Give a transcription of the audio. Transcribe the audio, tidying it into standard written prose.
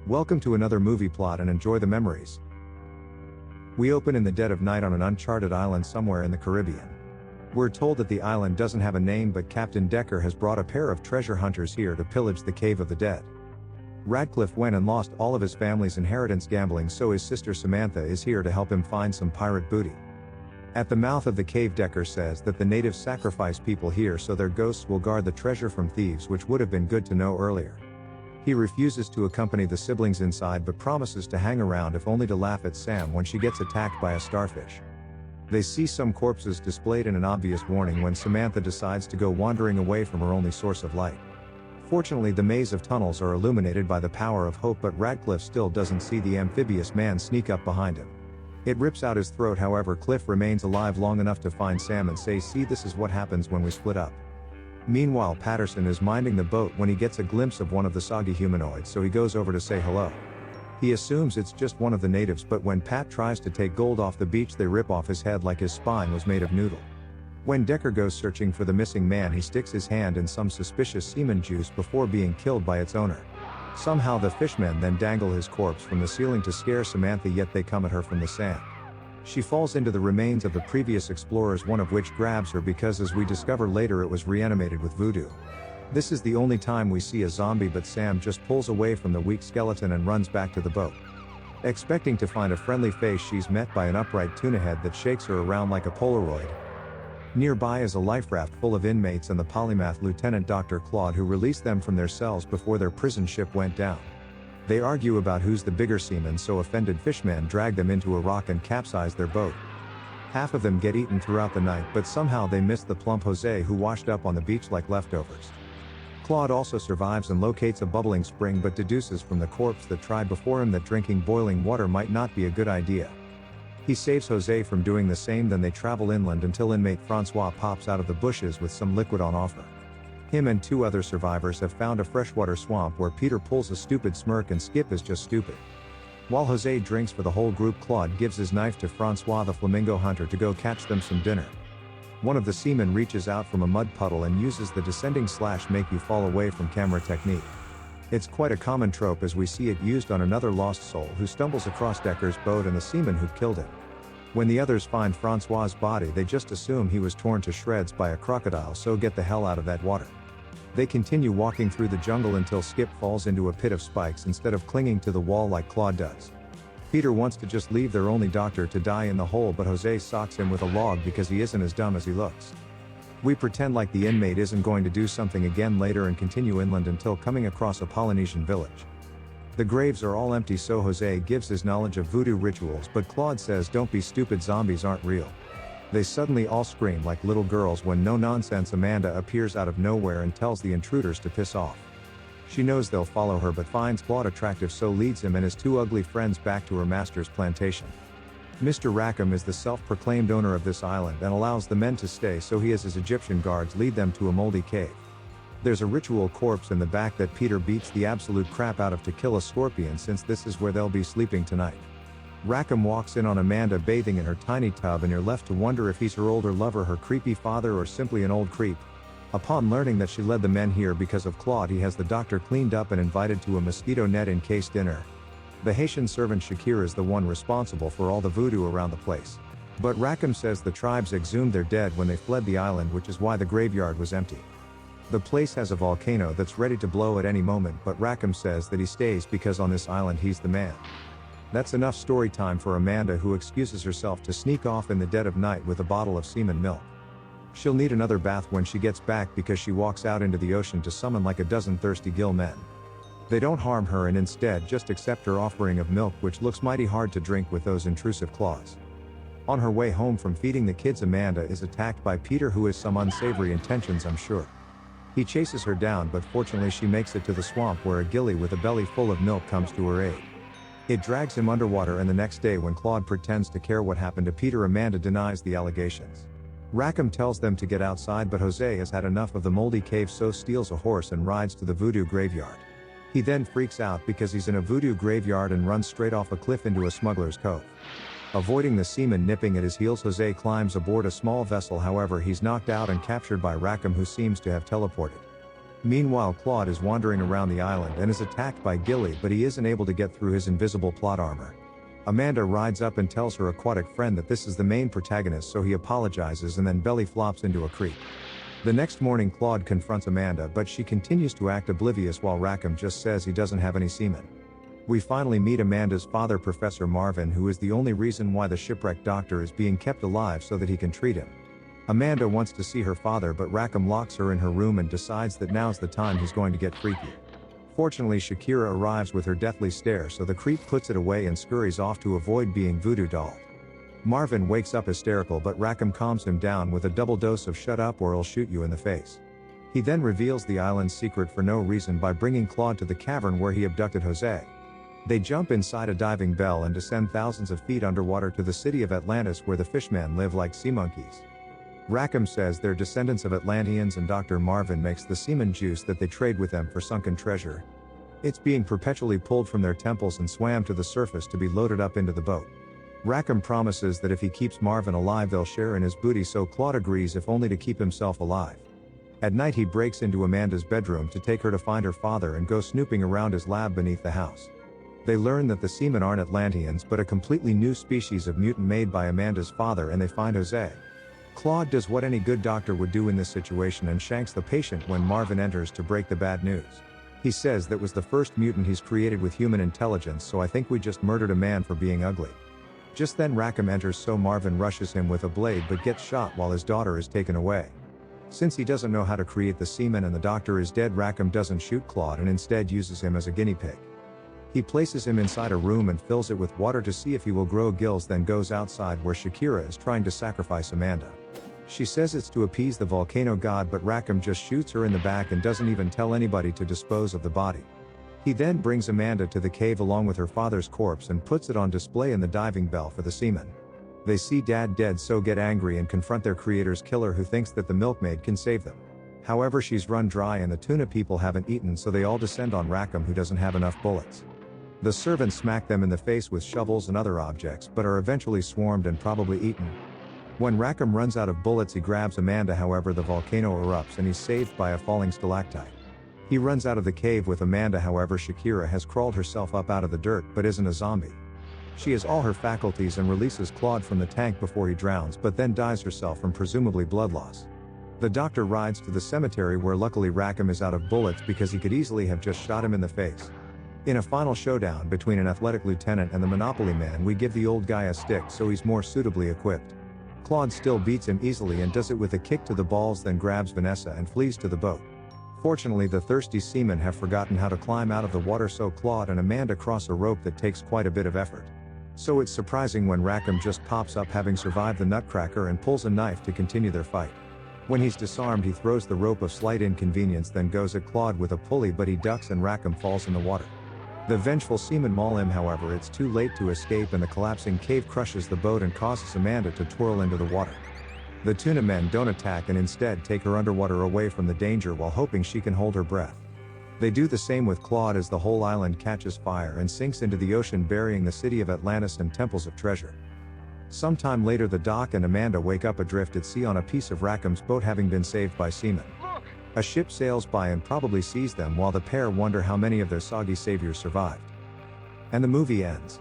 Welcome to another movie plot and enjoy the memories. We open in the dead of night on an uncharted island somewhere in the Caribbean. We're told that the island doesn't have a name, but Captain Decker has brought a pair of treasure hunters here to pillage the Cave of the Dead. Radcliffe went and lost all of his family's inheritance gambling, so his sister Samantha is here to help him find some pirate booty. At the mouth of the cave, Decker says that the natives sacrifice people here so their ghosts will guard the treasure from thieves, which would have been good to know earlier. He refuses to accompany the siblings inside but promises to hang around if only to laugh at Sam when she gets attacked by a starfish. They see some corpses displayed in an obvious warning when Samantha decides to go wandering away from her only source of light. Fortunately, the maze of tunnels are illuminated by the power of hope, but Radcliffe still doesn't see the amphibious man sneak up behind him. It rips out his throat, however Cliff remains alive long enough to find Sam and say, "See, this is what happens when we split up." Meanwhile, Patterson is minding the boat when he gets a glimpse of one of the soggy humanoids, so he goes over to say hello. He assumes it's just one of the natives, but when Pat tries to take gold off the beach, they rip off his head like his spine was made of noodle. When Decker goes searching for the missing man, he sticks his hand in some suspicious semen juice before being killed by its owner. Somehow the fishmen then dangle his corpse from the ceiling to scare Samantha, yet they come at her from the sand. She falls into the remains of the previous explorers, one of which grabs her because, as we discover later, it was reanimated with voodoo. This is the only time we see a zombie, but Sam just pulls away from the weak skeleton and runs back to the boat. Expecting to find a friendly face, she's met by an upright tuna head that shakes her around like a Polaroid. Nearby is a life raft full of inmates and the polymath Lieutenant Dr. Claude, who released them from their cells before their prison ship went down. They argue about who's the bigger seaman, so offended fishmen drag them into a rock and capsize their boat. Half of them get eaten throughout the night, but somehow they miss the plump José, who washed up on the beach like leftovers. Claude also survives and locates a bubbling spring, but deduces from the corpse that tried before him that drinking boiling water might not be a good idea. He saves José from doing the same, then they travel inland until inmate François pops out of the bushes with some liquid on offer. Him and two other survivors have found a freshwater swamp where Peter pulls a stupid smirk and Skip is just stupid. While José drinks for the whole group, Claude gives his knife to François the flamingo hunter to go catch them some dinner. One of the seamen reaches out from a mud puddle and uses the descending slash make you fall away from camera technique. It's quite a common trope, as we see it used on another lost soul who stumbles across Decker's boat and the seaman who killed him. When the others find François' body, they just assume he was torn to shreds by a crocodile, so get the hell out of that water. They continue walking through the jungle until Skip falls into a pit of spikes instead of clinging to the wall like Claude does. Peter wants to just leave their only doctor to die in the hole, but José socks him with a log because he isn't as dumb as he looks. We pretend like the inmate isn't going to do something again later and continue inland until coming across a Polynesian village. The graves are all empty, so José gives his knowledge of voodoo rituals, but Claude says, "Don't be stupid, zombies aren't real." They suddenly all scream like little girls when no-nonsense Amanda appears out of nowhere and tells the intruders to piss off. She knows they'll follow her but finds Claude attractive, so leads him and his two ugly friends back to her master's plantation. Mr. Rackham is the self-proclaimed owner of this island and allows the men to stay, so he has his Egyptian guards lead them to a moldy cave. There's a ritual corpse in the back that Peter beats the absolute crap out of to kill a scorpion, since this is where they'll be sleeping tonight. Rackham walks in on Amanda bathing in her tiny tub, and you're left to wonder if he's her older lover, her creepy father, or simply an old creep. Upon learning that she led the men here because of Claude, he has the doctor cleaned up and invited to a mosquito net encased dinner. The Haitian servant Shakira is the one responsible for all the voodoo around the place. But Rackham says the tribes exhumed their dead when they fled the island, which is why the graveyard was empty. The place has a volcano that's ready to blow at any moment, but Rackham says that he stays because on this island he's the man. That's enough story time for Amanda, who excuses herself to sneak off in the dead of night with a bottle of semen milk. She'll need another bath when she gets back because she walks out into the ocean to summon like a dozen thirsty gill men. They don't harm her and instead just accept her offering of milk, which looks mighty hard to drink with those intrusive claws. On her way home from feeding the kids, Amanda is attacked by Peter, who has some unsavory intentions, I'm sure. He chases her down, but fortunately she makes it to the swamp where a gilly with a belly full of milk comes to her aid. It drags him underwater, and the next day when Claude pretends to care what happened to Peter, Amanda denies the allegations. Rackham tells them to get outside, but José has had enough of the moldy cave, so steals a horse and rides to the voodoo graveyard. He then freaks out because he's in a voodoo graveyard and runs straight off a cliff into a smuggler's cove. Avoiding the seamen nipping at his heels, José climbs aboard a small vessel, however he's knocked out and captured by Rackham, who seems to have teleported. Meanwhile, Claude is wandering around the island and is attacked by Gilly, but he isn't able to get through his invisible plot armor. Amanda rides up and tells her aquatic friend that this is the main protagonist, so he apologizes and then belly flops into a creek. The next morning, Claude confronts Amanda, but she continues to act oblivious while Rackham just says he doesn't have any semen. We finally meet Amanda's father, Professor Marvin, who is the only reason why the shipwrecked doctor is being kept alive so that he can treat him. Amanda wants to see her father, but Rackham locks her in her room and decides that now's the time he's going to get freaky. Fortunately, Shakira arrives with her deathly stare, so the creep puts it away and scurries off to avoid being voodoo dolled. Marvin wakes up hysterical, but Rackham calms him down with a double dose of "shut up or I'll shoot you in the face." He then reveals the island's secret for no reason by bringing Claude to the cavern where he abducted José. They jump inside a diving bell and descend thousands of feet underwater to the city of Atlantis, where the fishmen live like sea monkeys. Rackham says they're descendants of Atlanteans, and Dr. Marvin makes the semen juice that they trade with them for sunken treasure. It's being perpetually pulled from their temples and swam to the surface to be loaded up into the boat. Rackham promises that if he keeps Marvin alive they'll share in his booty, so Claude agrees, if only to keep himself alive. At night he breaks into Amanda's bedroom to take her to find her father and go snooping around his lab beneath the house. They learn that the semen aren't Atlanteans but a completely new species of mutant made by Amanda's father, and they find José. Claude does what any good doctor would do in this situation and shanks the patient when Marvin enters to break the bad news. He says that was the first mutant he's created with human intelligence, so I think we just murdered a man for being ugly. Just then Rackham enters, so Marvin rushes him with a blade but gets shot while his daughter is taken away. Since he doesn't know how to create the semen and the doctor is dead, Rackham doesn't shoot Claude and instead uses him as a guinea pig. He places him inside a room and fills it with water to see if he will grow gills, then goes outside where Shakira is trying to sacrifice Amanda. She says it's to appease the volcano god, but Rackham just shoots her in the back and doesn't even tell anybody to dispose of the body. He then brings Amanda to the cave along with her father's corpse and puts it on display in the diving bell for the seamen. They see Dad dead, so get angry and confront their creator's killer, who thinks that the milkmaid can save them. However, she's run dry and the tuna people haven't eaten, so they all descend on Rackham, who doesn't have enough bullets. The servants smack them in the face with shovels and other objects, but are eventually swarmed and probably eaten. When Rackham runs out of bullets he grabs Amanda, however the volcano erupts and he's saved by a falling stalactite. He runs out of the cave with Amanda, however Shakira has crawled herself up out of the dirt but isn't a zombie. She has all her faculties and releases Claude from the tank before he drowns, but then dies herself from presumably blood loss. The doctor rides to the cemetery where luckily Rackham is out of bullets because he could easily have just shot him in the face. In a final showdown between an athletic lieutenant and the Monopoly man, we give the old guy a stick so he's more suitably equipped. Claude still beats him easily and does it with a kick to the balls, then grabs Vanessa and flees to the boat. Fortunately, the thirsty seamen have forgotten how to climb out of the water, so Claude and Amanda cross a rope that takes quite a bit of effort. So it's surprising when Rackham just pops up having survived the nutcracker and pulls a knife to continue their fight. When he's disarmed he throws the rope of slight inconvenience, then goes at Claude with a pulley, but he ducks and Rackham falls in the water. The vengeful seamen maul him, however it's too late to escape and the collapsing cave crushes the boat and causes Amanda to twirl into the water. The tuna men don't attack and instead take her underwater away from the danger while hoping she can hold her breath. They do the same with Claude as the whole island catches fire and sinks into the ocean, burying the city of Atlantis and temples of treasure. Sometime later the Doc and Amanda wake up adrift at sea on a piece of Rackham's boat, having been saved by seamen. A ship sails by and probably sees them, while the pair wonder how many of their soggy saviors survived. And the movie ends.